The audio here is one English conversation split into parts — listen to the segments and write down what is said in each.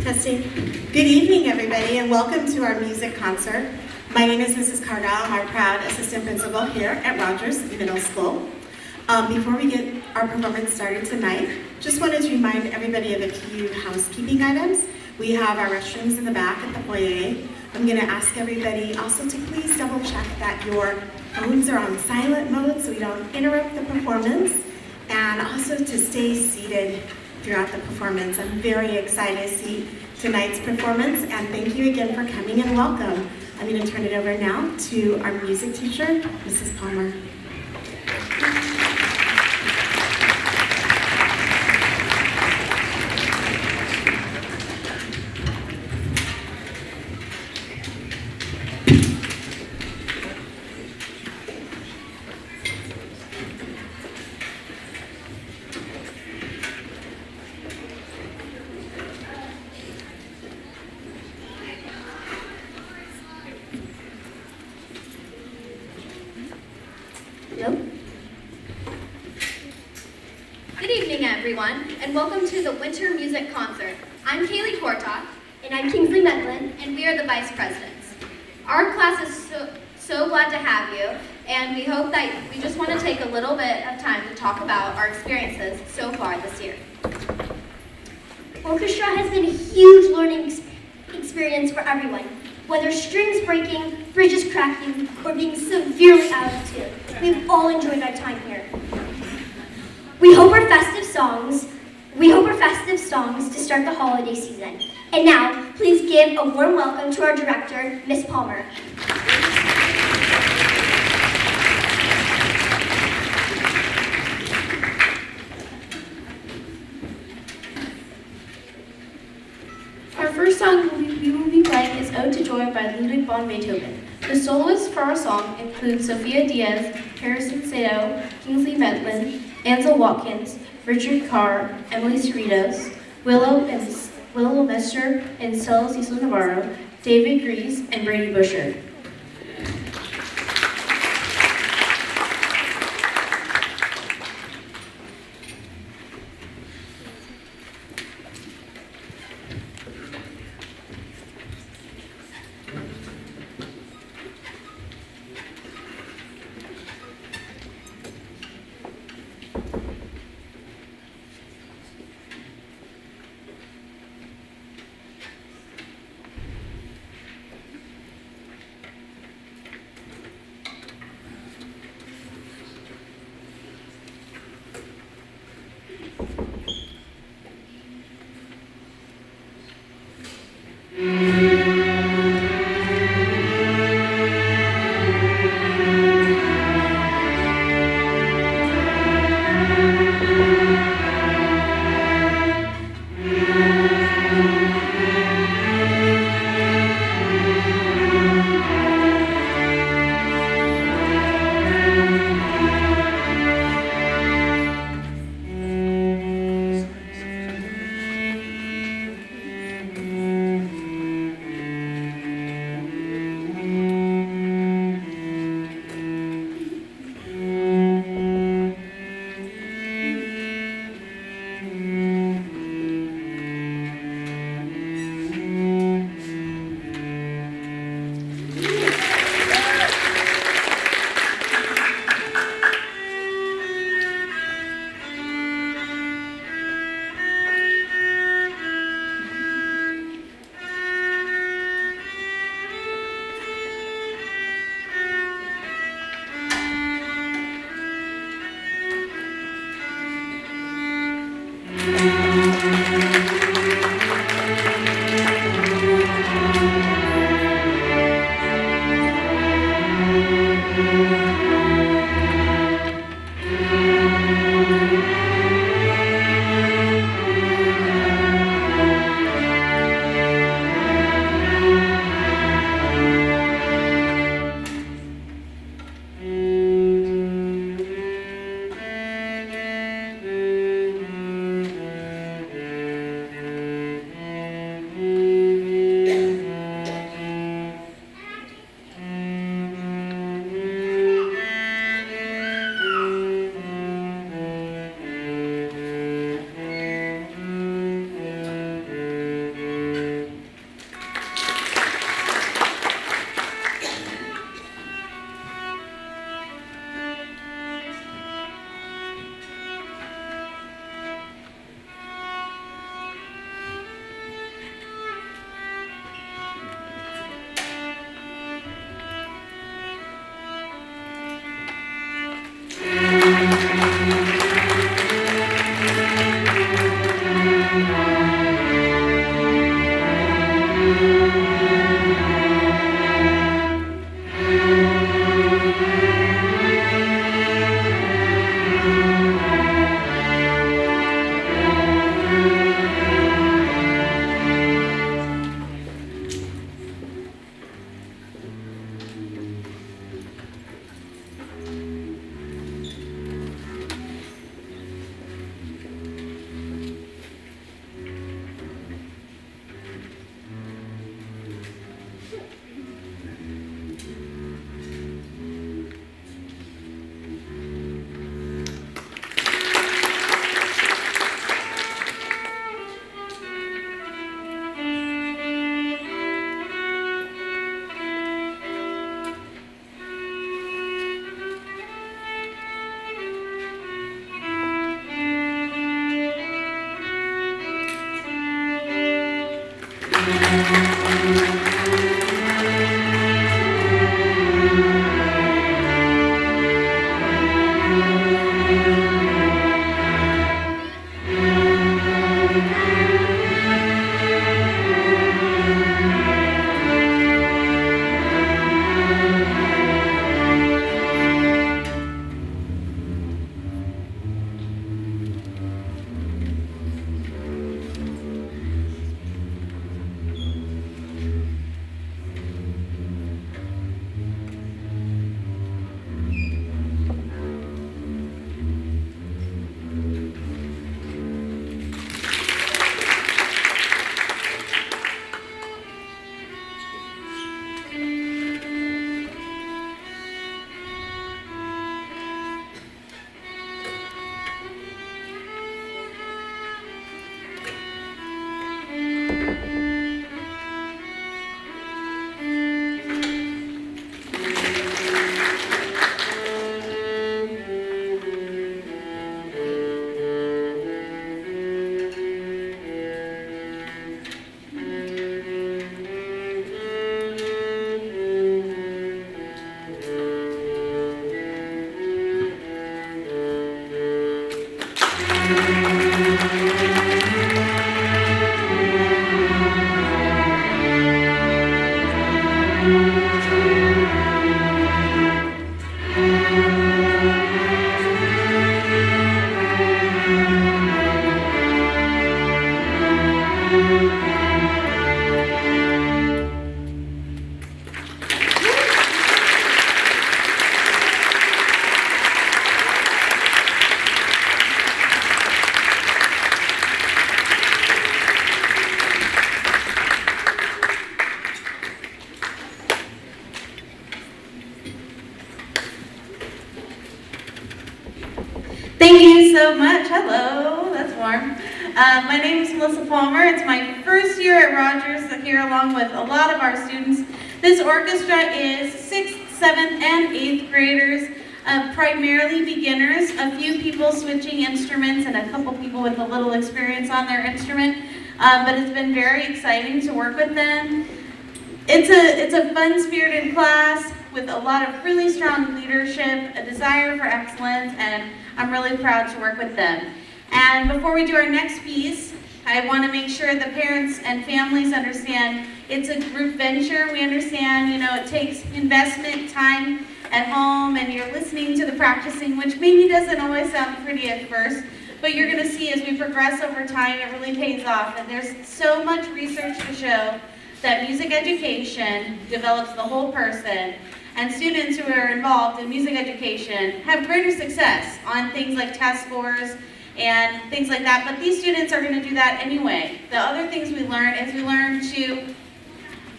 Testing. Good evening, everybody, and welcome to our music concert. My name is Mrs. Cargyle. I'm our proud assistant principal here at Rogers Middle School. Before we get our performance started tonight, just wanted to remind everybody of a few housekeeping items. We have our restrooms in the back at the foyer. I'm going to ask everybody also to please double check that your phones are on silent mode so we don't interrupt the performance, and also to stay seated throughout the performance. I'm very excited to see tonight's performance, and thank you again for coming and welcome. I'm going to turn it over now to our music teacher, Mrs. Palmer. Good evening, everyone, and welcome to the Winter Music Concert. I'm Kaylee Kortok. And I'm Kingsley Medlin. And we are the Vice Presidents. Our class is so glad to have you, and we hope that we just want to take a little bit of time to talk about our experiences so far this year. Orchestra has been a huge learning experience for everyone. Whether strings breaking, bridges cracking, or being severely out of tune, we've all enjoyed our time here. We hope our festive songs to start the holiday season. And now, please give a warm welcome to our director, Miss Palmer. Our first song we will be playing is Ode to Joy by Ludwig van Beethoven. The soloists for our song include Sophia Diaz, Harrison Sato, Kingsley Medlin, Ansel Watkins, Richard Carr, Emily Cerritos, Willow Messer and Stella Cecil Navarro, David Grease, and Brady Busher. Thank you so much. Hello, that's warm. My name is Melissa Palmer. It's my first year at Rogers here along with a lot of our students. This orchestra is 6th, 7th, and 8th graders, primarily beginners, a few people switching instruments and a couple people with a little experience on their instrument, but it's been very exciting to work with them. It's a fun-spirited class with a lot of really strong leadership, a desire for excellence, and I'm really proud to work with them. And before we do our next piece, I want to make sure the parents and families understand it's a group venture. We understand, it takes investment, time at home, and you're listening to the practicing, which maybe doesn't always sound pretty at first, but you're going to see as we progress over time, it really pays off. And there's so much research to show that music education develops the whole person, and students who are involved in music education have greater success on things like test scores and things like that, but these students are going to do that anyway. The other things we learn is we learn to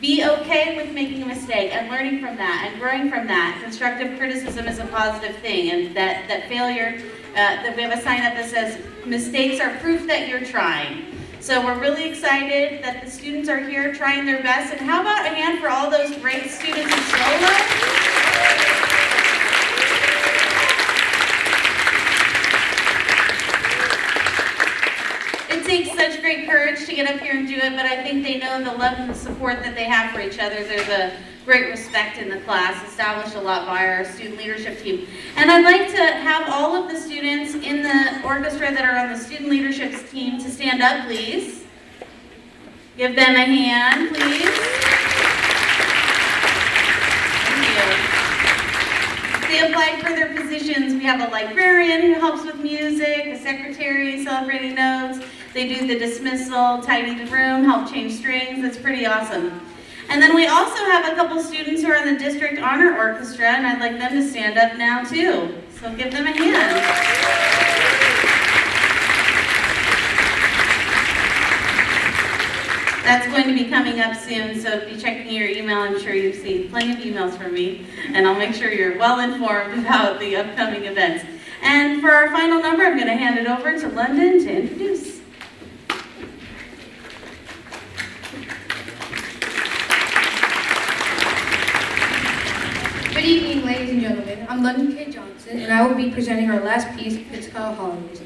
be okay with making a mistake and learning from that and growing from that. Constructive criticism is a positive thing, and that failure, that we have a sign up that says mistakes are proof that you're trying. So we're really excited that the students are here trying their best. And how about a hand for all those great students in solo? It takes such great courage to get up here and do it, but I think they know the love and the support that they have for each other. There's a great respect in the class, established a lot by our student leadership team. And I'd like to have all of the students in the orchestra that are on the student leadership team to stand up, please. Give them a hand, please. Thank you. They applied for their positions. We have a librarian who helps with music, a secretary celebrating notes. They do the dismissal, tidy the room, help change strings. It's pretty awesome. And then we also have a couple students who are in the District Honor Orchestra, and I'd like them to stand up now too. So give them a hand. That's going to be coming up soon, so if you're checking your email, I'm sure you've seen plenty of emails from me, and I'll make sure you're well informed about the upcoming events. And for our final number, I'm going to hand it over to London to introduce. Good evening, ladies and gentlemen. I'm London K. Johnson, and I will be presenting our last piece, Pizzicato Holidays.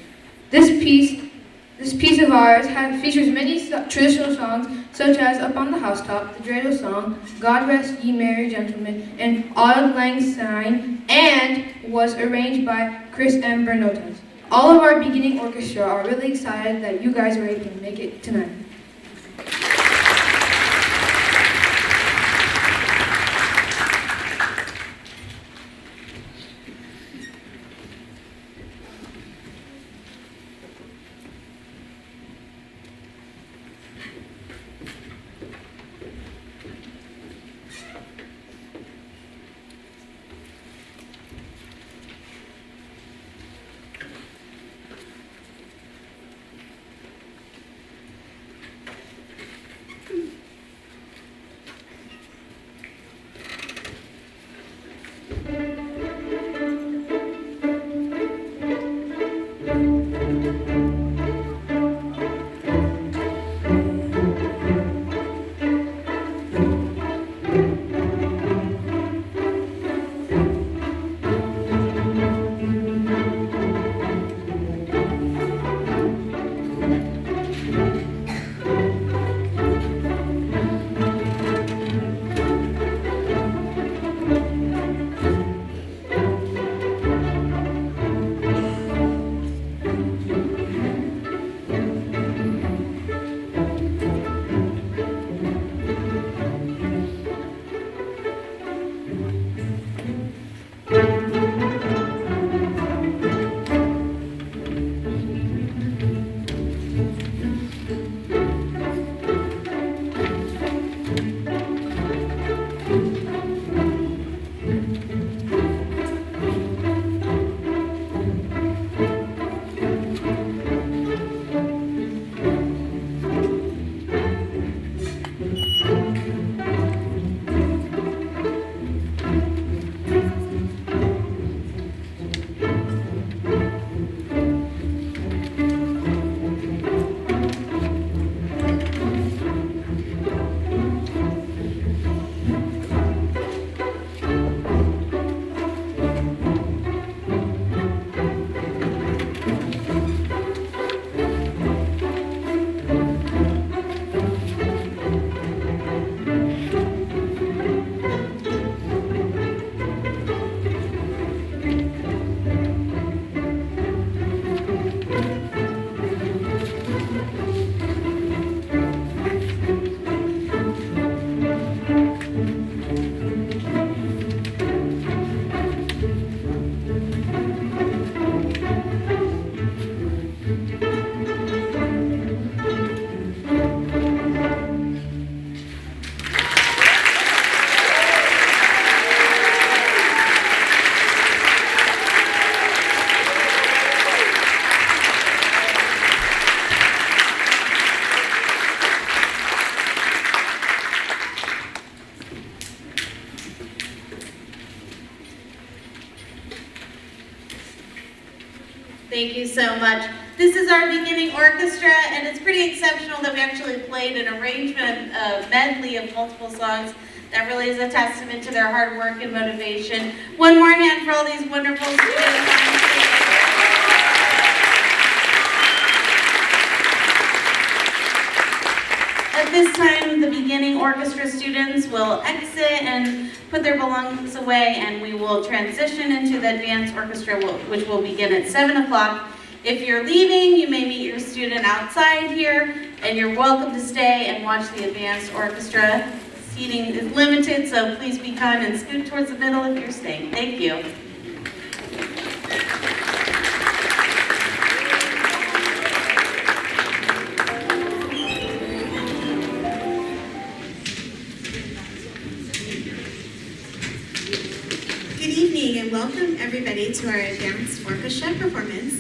This piece of ours features many traditional songs, such as Up on the Housetop, the Dreidel song, God Rest Ye Merry Gentlemen, and Auld Lang Syne, and was arranged by Chris M. Bernotas. All of our beginning orchestra are really excited that you guys were able to make it tonight. Thank you so much. This is our beginning orchestra, and it's pretty exceptional that we actually played an arrangement, a medley of multiple songs. That really is a testament to their hard work and motivation. One more hand for all these wonderful students. At this time, the beginning orchestra students will exit and put their belongings away, and we will transition into the advanced orchestra, which will begin at 7 o'clock. If you're leaving, you may meet your student outside here, and you're welcome to stay and watch the advanced orchestra. Seating is limited, so please be kind and scoot towards the middle if you're staying. Thank you. Good evening and welcome everybody to our advanced orchestra performance.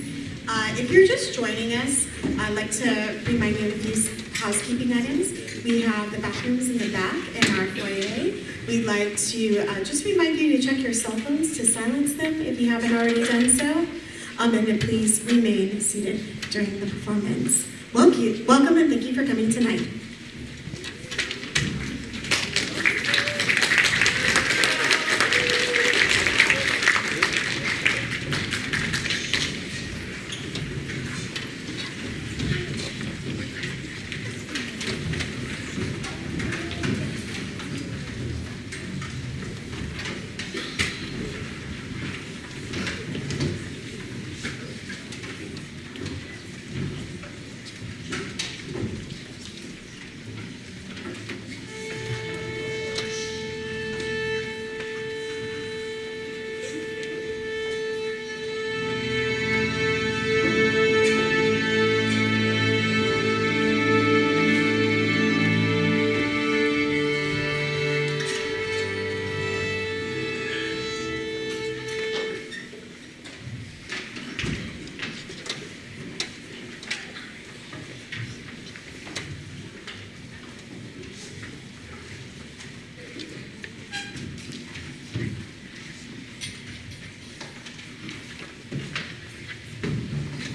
If you're just joining us, I'd like to remind you of a few housekeeping items. We have the bathrooms in the back in our foyer. We'd like to just remind you to check your cell phones to silence them if you haven't already done so. And to please remain seated during the performance. Welcome and thank you for coming tonight.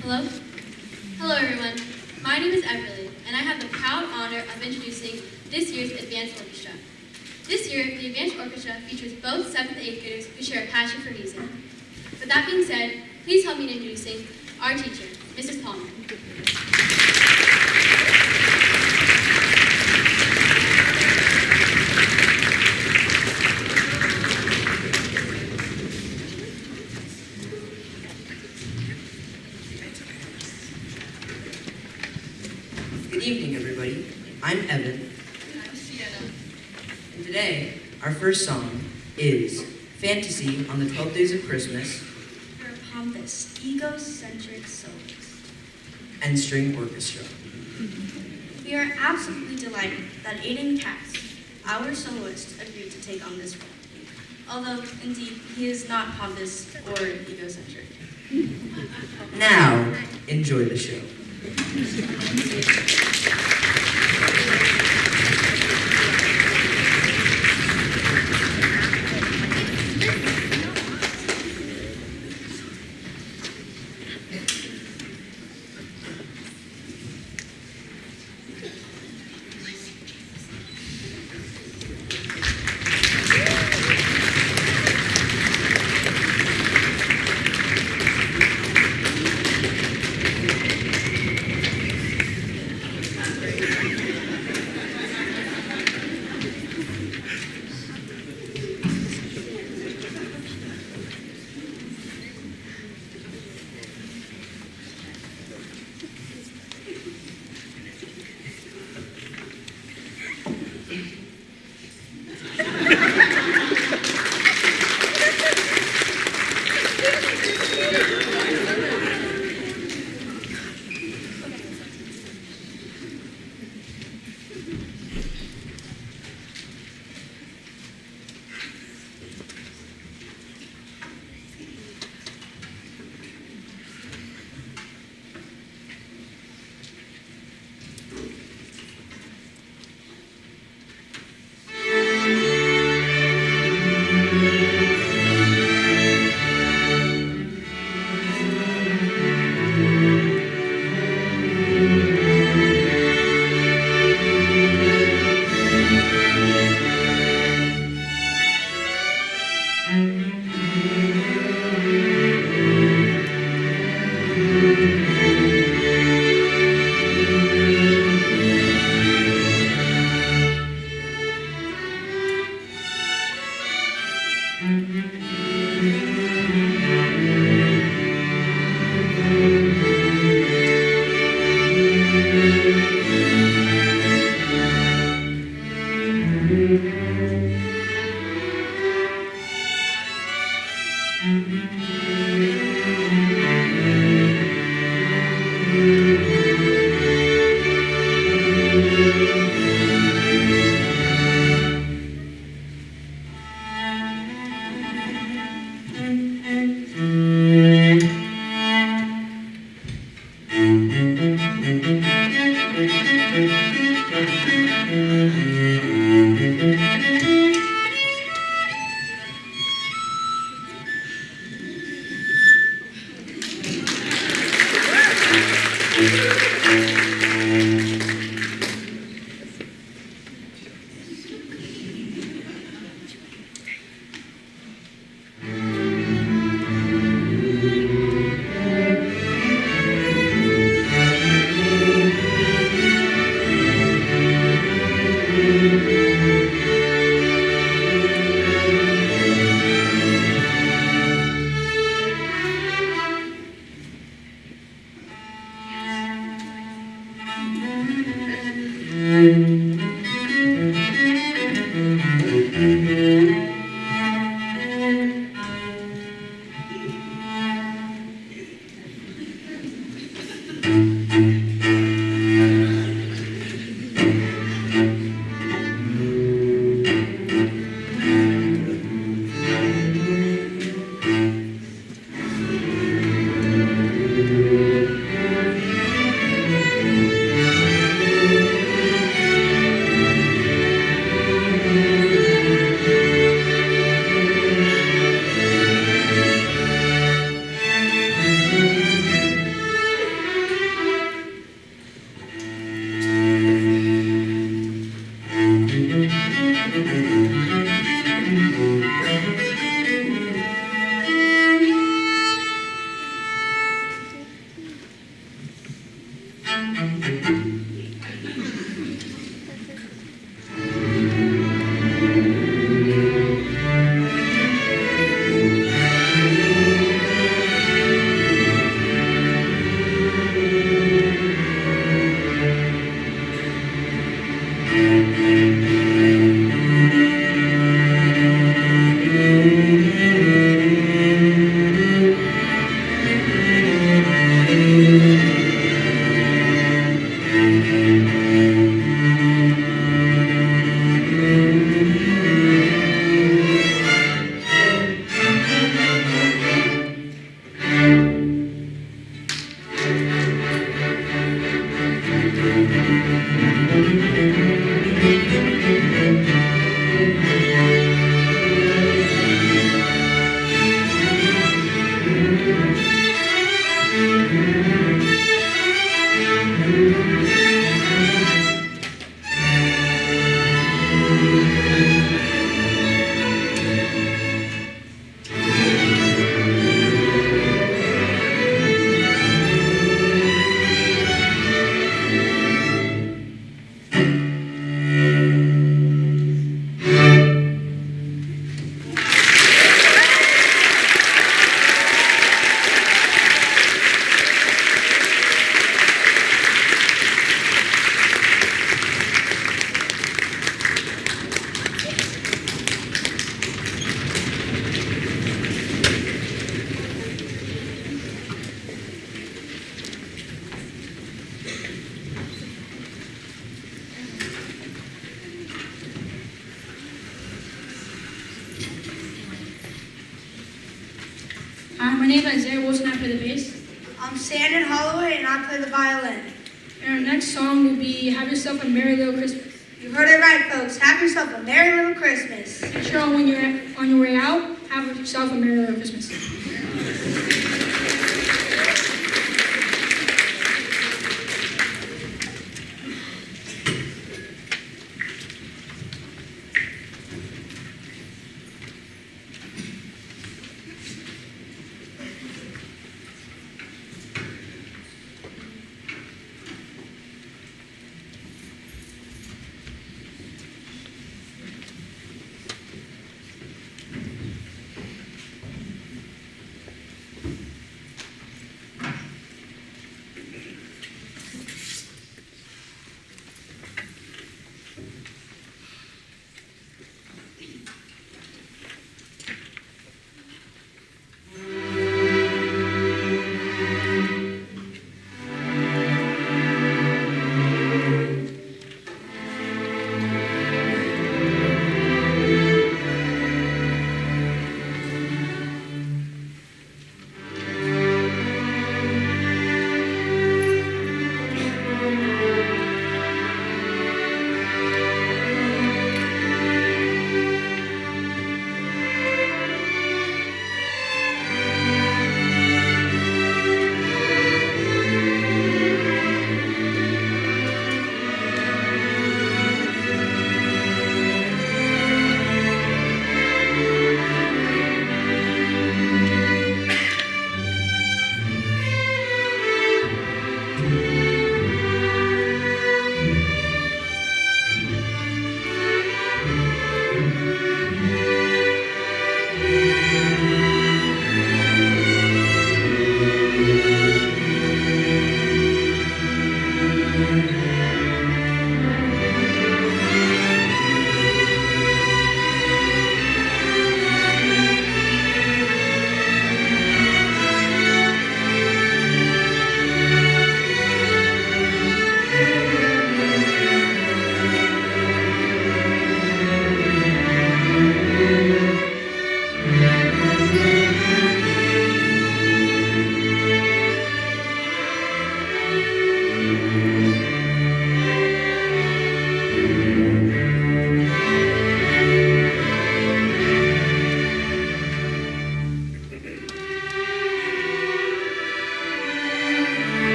Hello? Hello everyone. My name is Everly, and I have the proud honor of introducing this year's Advanced Orchestra. This year, the Advanced Orchestra features both 7th and 8th graders who share a passion for music. With that being said, please help me in introducing our teacher, Mrs. Palmer. Good evening, everybody. I'm Evan. And today, our first song is Fantasy on the 12 Days of Christmas For Pompous, Egocentric Soloist. and String Orchestra. We are absolutely delighted that Aiden Katz, our soloist, agreed to take on this role. Although, indeed, he is not pompous or egocentric. Now, enjoy the show. Hi, my name is Isaiah Wilson. I play the bass. I'm Sandon Holloway, and I play the violin. And our next song will be Have Yourself a Merry Little Christmas. You heard it right, folks. Have yourself a merry little Christmas. Make sure when you're on your way out, have yourself a Merry Little Christmas.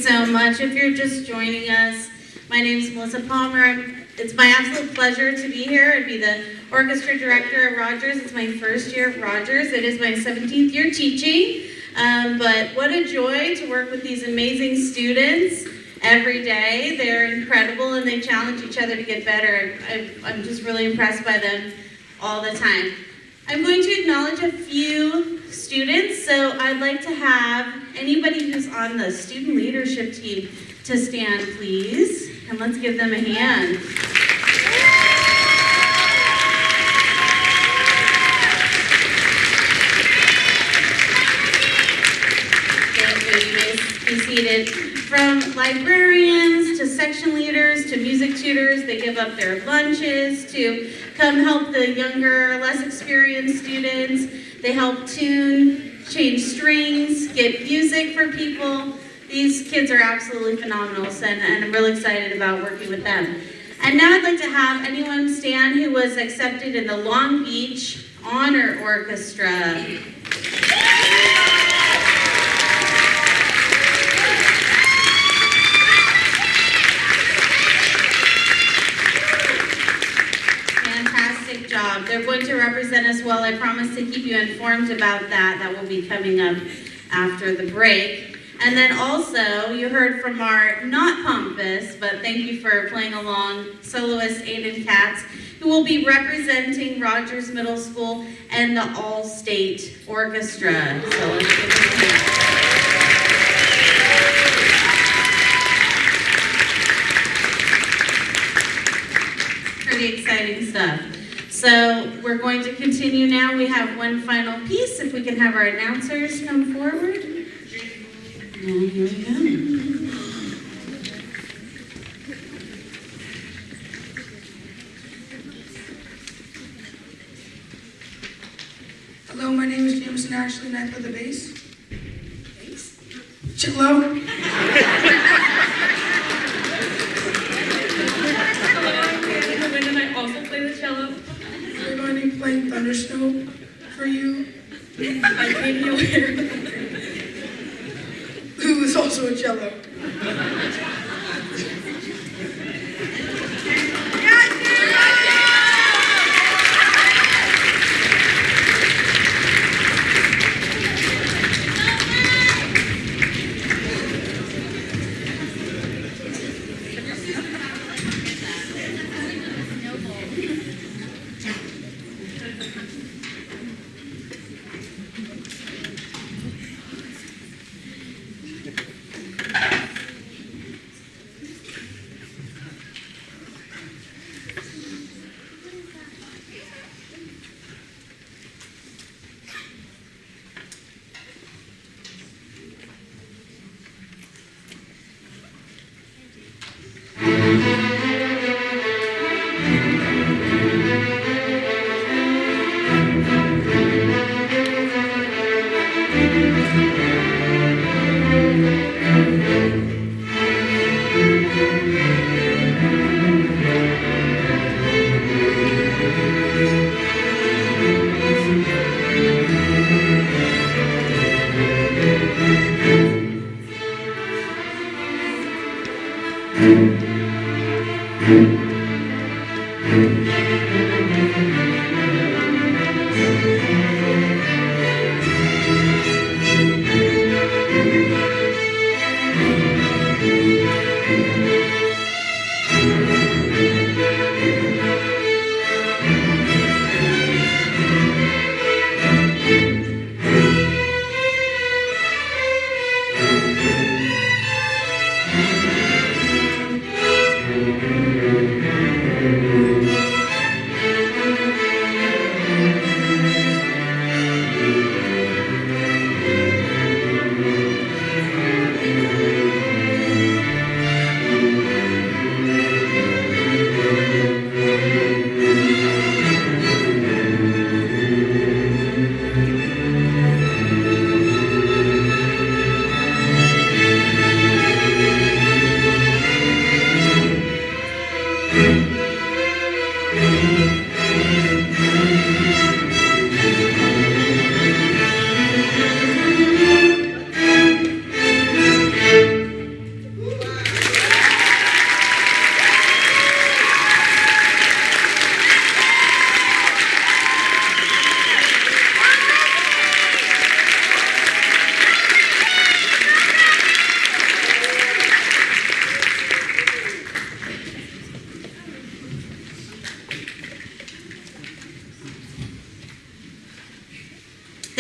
so much. If you're just joining us, my name is Melissa Palmer. It's my absolute pleasure to be here and be the orchestra director at Rogers. It's my first year at Rogers. It is my 17th year teaching. But what a joy to work with these amazing students every day. They're incredible and they challenge each other to get better. I'm just really impressed by them all the time. I'm going to acknowledge a few students, so I'd like to have anybody who's on the student leadership team to stand, please, and let's give them a hand. Thank you. You may be seated. From librarians to section leaders to music tutors, they give up their lunches to come help the younger, less experienced students. They help tune, change strings, get music for people. These kids are absolutely phenomenal, and I'm really excited about working with them. And now I'd like to have anyone stand who was accepted in the Long Beach Honor Orchestra. Fantastic job. They're going to represent us well. I promise to keep you informed about that. That will be coming up after the break. And then also, you heard from our, not Pompous, but thank you for playing along, soloist Aiden Katz, who will be representing Rogers Middle School and the All-State Orchestra. So let's give them a hand. Pretty exciting stuff. So we're going to continue now. We have one final piece. If we can have our announcers come forward. And here we go. Hello, my name is Jameson Ashley and I play the bass. Hello. Hello, I'm Anna Wind and I also play the cello. We're going to be playing Thundersnow for you. by Katie O'Hare. Who is also a cello.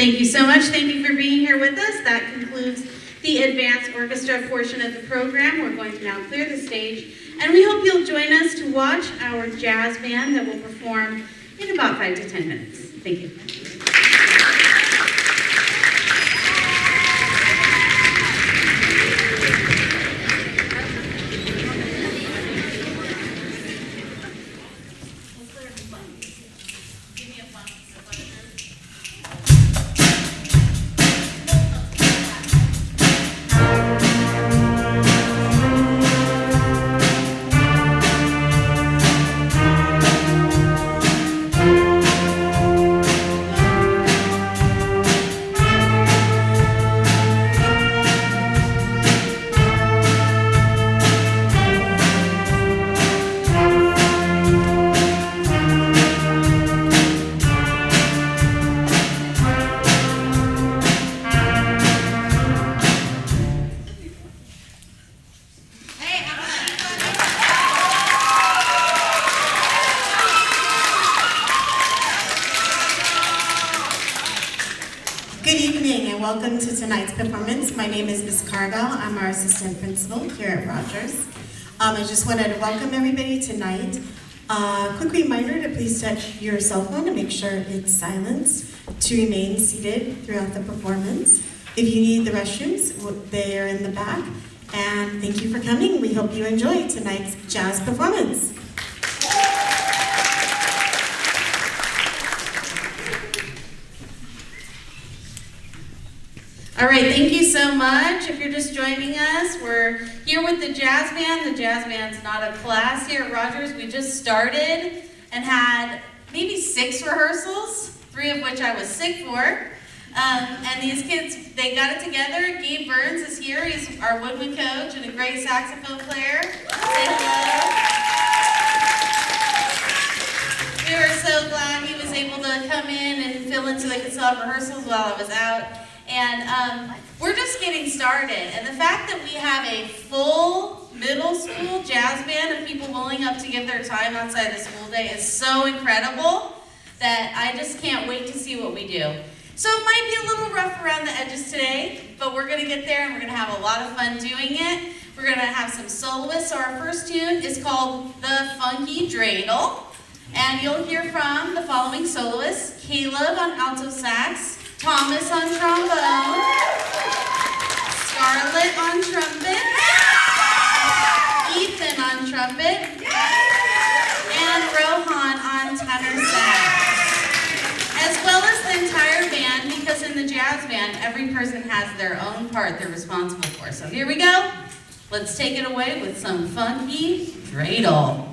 Thank you so much. Thank you for being here with us. That concludes the advanced orchestra portion of the program. We're going to now clear the stage, and we hope you'll join us to watch our jazz band that will perform in about 5 to 10 minutes. Thank you. Good evening and welcome to tonight's performance. My name is Ms. Cargill. I'm our assistant principal here at Rogers. I just wanted to welcome everybody tonight. Quick reminder to please touch your cell phone to make sure it's silenced, to remain seated throughout the performance. If you need the restrooms, they are in the back. And thank you for coming. We hope you enjoy tonight's jazz performance. All right, thank you so much. If you're just joining us, we're here with the jazz band. The jazz band's not a class here at Rogers. We just started and had maybe 6 rehearsals, 3 of which I was sick for. And these kids, they got it together. Gabe Burns is here. He's our woodwind coach and a great saxophone player. Say hello. We were so glad he was able to come in and fill in so they could still have rehearsals while I was out. And we're just getting started. And the fact that we have a full middle school jazz band of people willing up to give their time outside the school day is so incredible that I just can't wait to see what we do. So it might be a little rough around the edges today, but we're going to get there and we're going to have a lot of fun doing it. We're going to have some soloists. So our first tune is called The Funky Dreidel. And you'll hear from the following soloists: Caleb on alto sax, Thomas on trombone, Scarlett on trumpet, Ethan on trumpet, and Rohan on tenor sax. As well as the entire band, because in the jazz band, every person has their own part they're responsible for. So here we go. Let's take it away with some funky dreidel.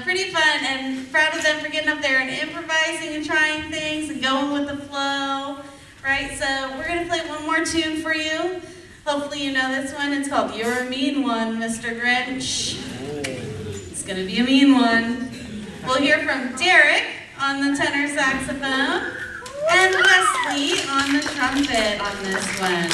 Pretty fun, and proud of them for getting up there and improvising and trying things and going with the flow, right? So we're gonna play one more tune for you. Hopefully you know this one. It's called You're a Mean One, Mr. Grinch. It's gonna be a mean one. We'll hear from Derek on the tenor saxophone and Wesley on the trumpet on this one.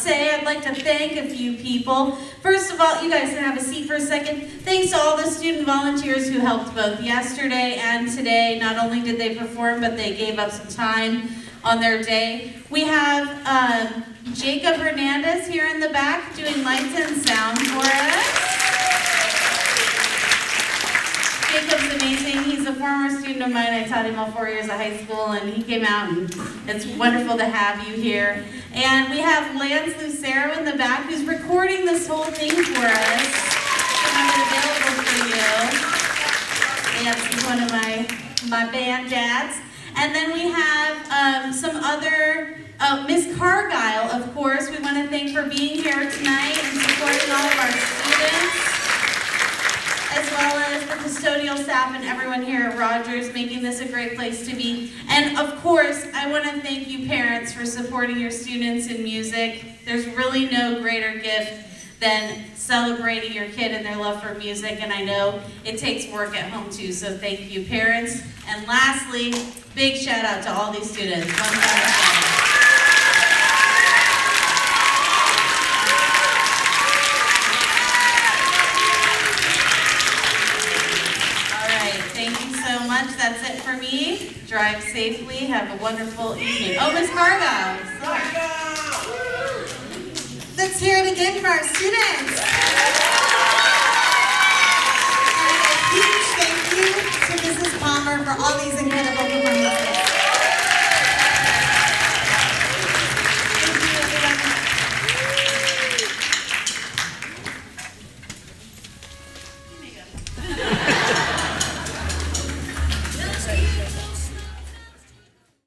say I'd like to thank a few people. First of all, you guys can have a seat for a second. Thanks to all the student volunteers who helped both yesterday and today. Not only did they perform, but they gave up some time on their day. We have Jacob Hernandez here in the back doing lights and sound for us. Jacob's amazing. He's a former student of mine. I taught him all 4 years of high school, and he came out, and it's wonderful to have you here. And we have Lance Lucero in the back, who's recording this whole thing for us to have it available for you. Lance is one of my band dads. And then we have some other Ms. Cargile, of course, we want to thank for being here tonight and supporting all of our students, as well as the custodial staff and everyone here at Rogers, making this a great place to be. And of course, I want to thank you parents for supporting your students in music. There's really no greater gift than celebrating your kid and their love for music, and I know it takes work at home too, so thank you parents. And lastly, big shout out to all these students. One more time. Thank you so much. That's it for me. Drive safely. Have a wonderful evening. Oh, Miss Cargo. Let's hear it again for our students. And a huge thank you to Mrs. Palmer for all these